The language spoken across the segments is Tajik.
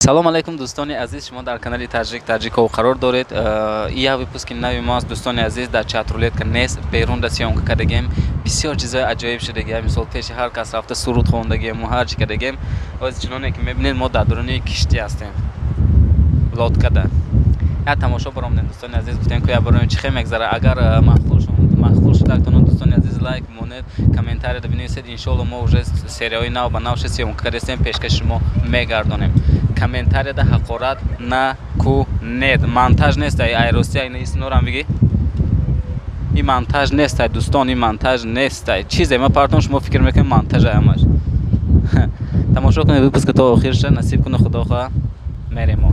салом алейкум дӯстони азиз, шумо дар канали таджикҳо қарор доред. Ин выпуски нави мост дӯстони азиз. Дар чатрулетка нест, берун да сёмка кардагем. Бисёр чизои аҷоиб шудагем. Мисол пеши ҳар кас рафта суруд хондагем ва ҳар чӣ кардагем. Ҳозир чуноне ки мебинед, мо дар дурони киштӣ ҳастем. Лодкада. Я тамошо баромадем дӯстони азиз. Гуфтем ки я бароим чӣ хел мегзара. Агар махлул шудагтон дӯстони азиз, лайк монед, комментарий да бинависед. Иншоалло мо уже серияҳои нав ба нав сёмка кардем, пешкаши шумо мегардонем. Комментарий да ҳақорат накунед. Монтаж нестай, айросия ин иснорам биги. И монтаж нестай дӯстон, и монтаж нестай. Чизе ма партон шумо фикр мекунед монтаж ҳамаш. Тамошо кунед выпуска то охирша, насиб куне худо хоҳа. Мерем мо.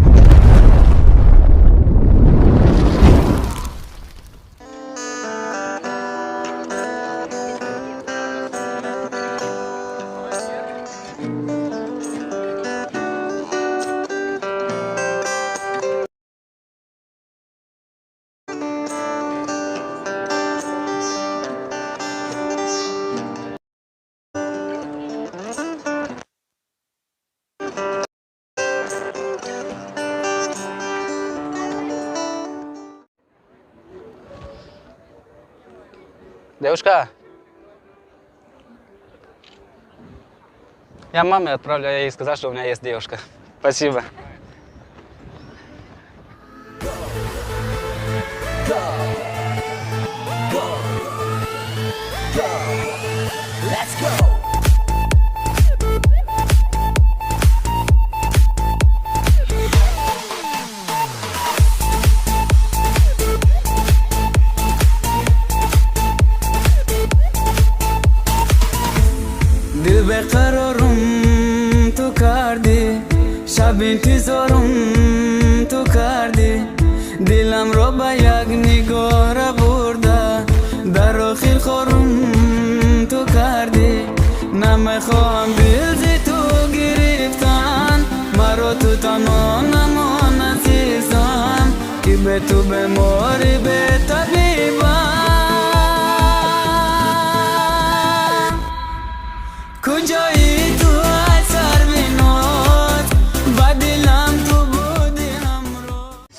Девушка, я маме отправлю, я ей сказал, что у меня есть девушка. Спасибо. बेकरारुम तू कर दे शब इंतज़ारुम तू कर दे दिलम रो बायग निगोरा बुर्दा दारोखिल खोरुम तू कर दे नमखोम दिल से तू गिरफ्तान मारो तू तनो नमो नसीसान कि बे तू बे मोरी बे तबीबा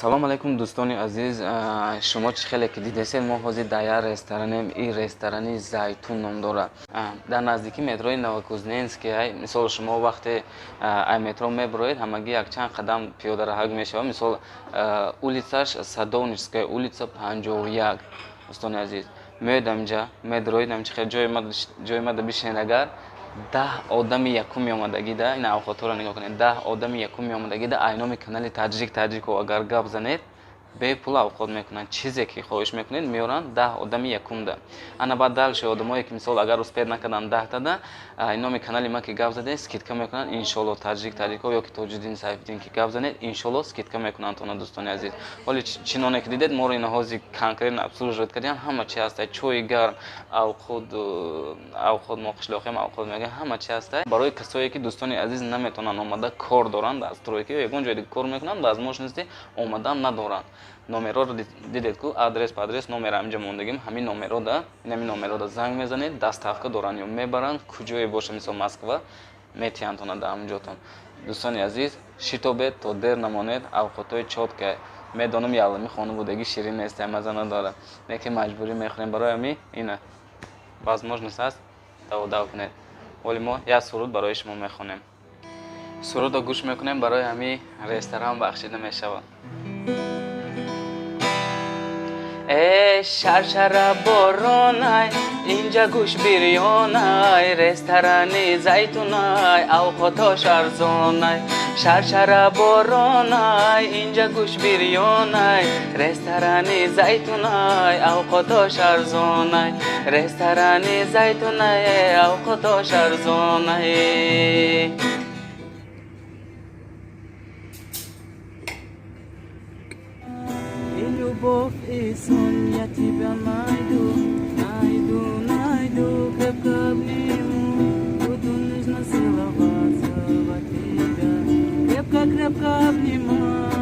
салом алейкум дӯстони азиз, шумо чӣ хеле ки дидесед, мо ҳозир дар як ресторанем. ин ресторани зайтун ном дорад. Дар наздики метрои Новокузнецкий. Мисол шумо вақте ай метро меброед, ҳамагӣ якчанд қадам пиёдароҳак мешавад. Мисол улицаш Садовническая улица 51. Дӯстони азиз, меоед амҷа, медроидам чӣ хел ҷои мада бишинед. Агар 10 одами якум меомадагида, ин авхотора нигоҳ кунед. 10 одами якум меомадагида айноми канали таджикҳо агар гап занед, бепул авхот мекунанд. Чизе ки хоҳиш мекунед меоранд 10 одами якумда. Ана баъд далши одамое ки мисол агар успед накарданд 10 тада, айноми канали ма ки гап задед скидка мекунанд. Иншоалло таджикҳо ё ки Тоҷиддин Сайфиддин ки гап занед, иншоалло скидка мекунанд тона дӯстони азиз. Ҳоли чиноне ки дидед, моро ина ҳозир конкретно обслуживать кардем. Ҳама чи ҳастай, чои гарм, авхот мо қишлоқиам авхот мегӯям, ҳама чи ҳастай. Барои касое ки дӯстони азиз наметавонанд омада кор доранд, аз стройки ё ягон ҷои дига кор мекунанд, возможности омадан надоранд. Номерҳоро дидед ку адрес по адрес номер амҷа мондагим. Ҳамин номерҳода занг мезанед, доставка доранд ё мебаранд, куҷое боша, мисол Москва, метиҳанд дар амҷотон. Дӯстони азиз, шитобед то дер намонед. Авхотҳои чотка. Медонам ялами хонаводагӣ ширин нестай, маза надорад, лекин маҷбурӣ мехӯрем. Барои ҳамин ина возможност ҳаст, даводав кунед. Оли мо як суруд барои шумо мехонем. Сурудро гӯш мекунем, барои ҳамин ресторан бахшида мешавад. Шаршара боронай, инҷа гӯш бирёнай, ресторани зайтунай, авхотош арзонай. Шаршара боронай, инҷа гӯш бирёнай, ресторани зайтунай, авхотош арзонай. Ресторани зайтунай, авхотош арзонай. Любовь и сон, я тебя найду, крепко обниму, буду нежно целоваться в тебя, крепко обнимать.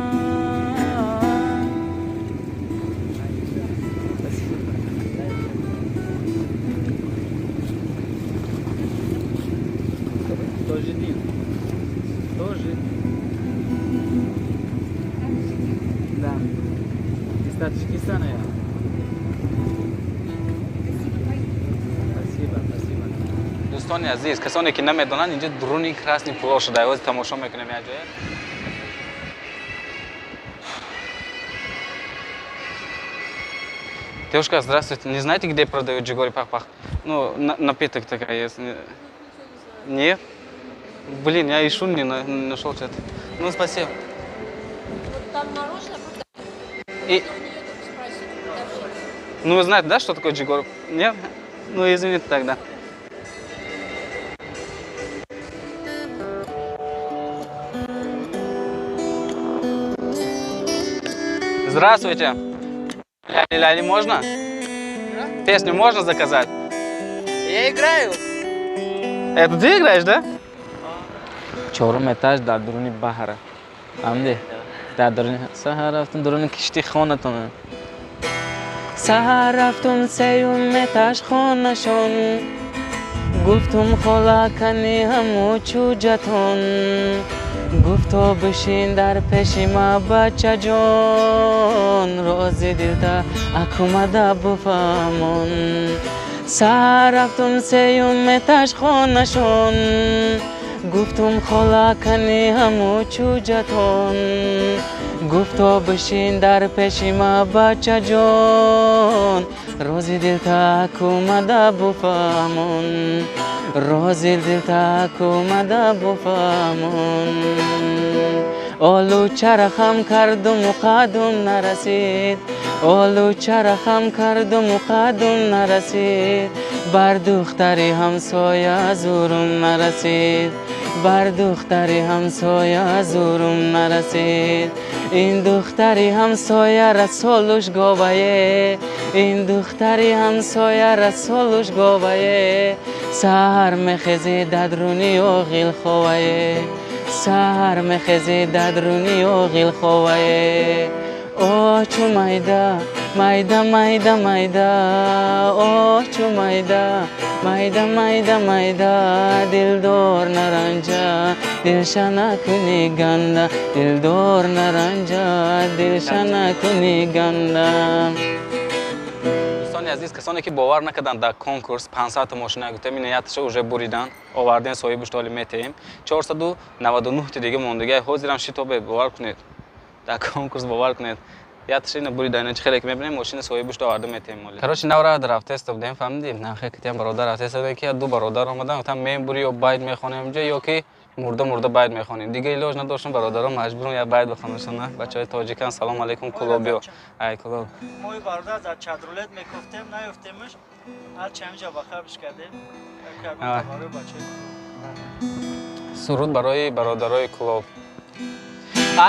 Тоже. из Таджикистана я. Спасибо. Дӯстони азиз, касоне ки намедонанд, инҷо дуруни красни плошад айвози тамошо мекунем як ҷое. Девушка, здравствуйте. Не знаете, где продают джигори пах-пах? Ну, напиток такая есть. Нет? Блин, я ищу, не нашел что-то. Ну, спасибо. Вот там мороженое продают. И... Ну, вы знаете, да, что такое джигор? Нет? Ну, извините тогда. Здравствуйте. Ляли можно? Песню можно заказать? Я играю. Это ты играешь, да? Чорум этаж дар дуруни баҳр. Амди. Дар дуруни саҳар рафтум дуруни кишти хонатон. سحر رفتم سیوم اتش خانشون گفتم خاله کنی همو چوجتون گفتا بشین در پیش ما بچه جان رازی دلتا اکومده بفهمون سحر رفتم سیوم اتش خانشون گفتم خاله کنی همو چوجتون گفتا بشین در پیش ما بچه جان روزی دل تک اومده بفهمون روزی دل تک اومده بفهمون آلو چرخم کردم و قدم نرسید آلو چرخم کردم و قدم نرسید بر دختری همسایه زورم نرسید بر دختری همسایه زورم نرسید این دختری همسایه رسولش گویه این دختری همسایه رسولش گویه سحر میخزی ددرونی و غیل خویه سحر میخزی ددرونی و غیل خویه او چو مایدا مایدا مایدا مایدا او چو مایدا مایدا مایدا مایدا دلدار نرنجا دلشان کنی گندا دلدار نرنجا دلشان کنی گندا دوستانی عزیز، کسانی که باور نکردند در کنکورس 500 تا ماشین گفتم این نیتش уже بریدن آوردن صاحبش تعلیم میتیم 499 تا دیگه موندگی حاضرم شتابه باور کنید در کنکورس باور کنید یادش اینو بریدن چه خیلی که میبینیم ماشین صاحبش آورده میتیم مالی کاروش نو را در رفته است بودیم فهمیدیم نه خیلی که برادر رفته است که دو برادر اومدن گفتم میبری و باید میخونیم اینجا یا که مرده باید میخونیم دیگه علاج نداشتم برادرام مجبورم یا باید بخونشون نه بچهای تاجیکان سلام علیکم کلوبیو ای کلوب ما برادر از چادرولت میگفتیم نیفتیمش هر چند جا بخابش کردیم کردیم برای بچه سرود برای برادرای کلوب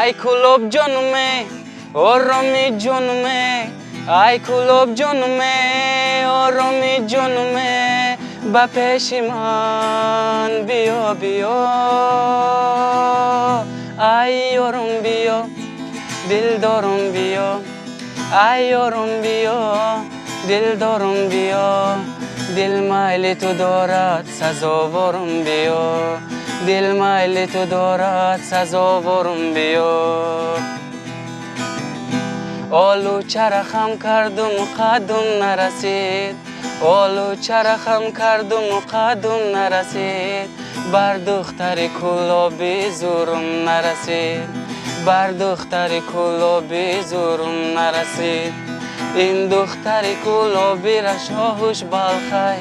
ای کلوب جانمه آرامی جانمه ای کلوب جانمه آرامی جانمه با پیش من بیا بیا ای یارم بیا دل دارم بیا ای یارم بیا دل دارم بیا دل مایل تو دارد سزاوارم بیا دل مایل تو دارد سزاوارم بیا آلو چرخم کردم و قدم نرسید آلو چرخم کردم و قدم نرسید بر دختر کلابی زورم نرسید بر دختر کلابی زورم نرسید این دختر کلابی را شاهوش بالخای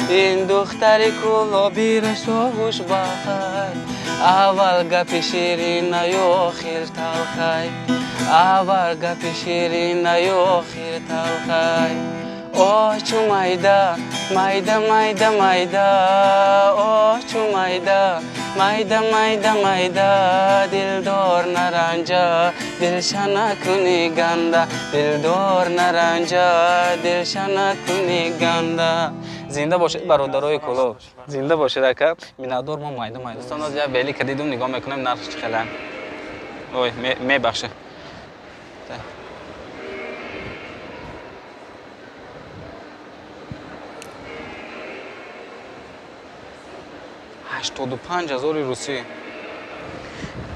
این دختر کلابی را شاهوش بالخای اول گپ شیرین و آخر تلخای اول گپ شیرین و آخر تلخای اوه چو مایدا مایدا مایدا مایدا اوه چو مایدا مایدا مایدا مایدا دلدار نرنجا دلشان کنی گندا دلدار نرنجا دلشان کنی گندا زنده باشید برادرای کلوب زنده باشید اکا میندار ما مایدا مایدا دوستان از یا ولی که دیدم نگاه میکنم نرخش چقدر اوه میبخشه 85,000 روسی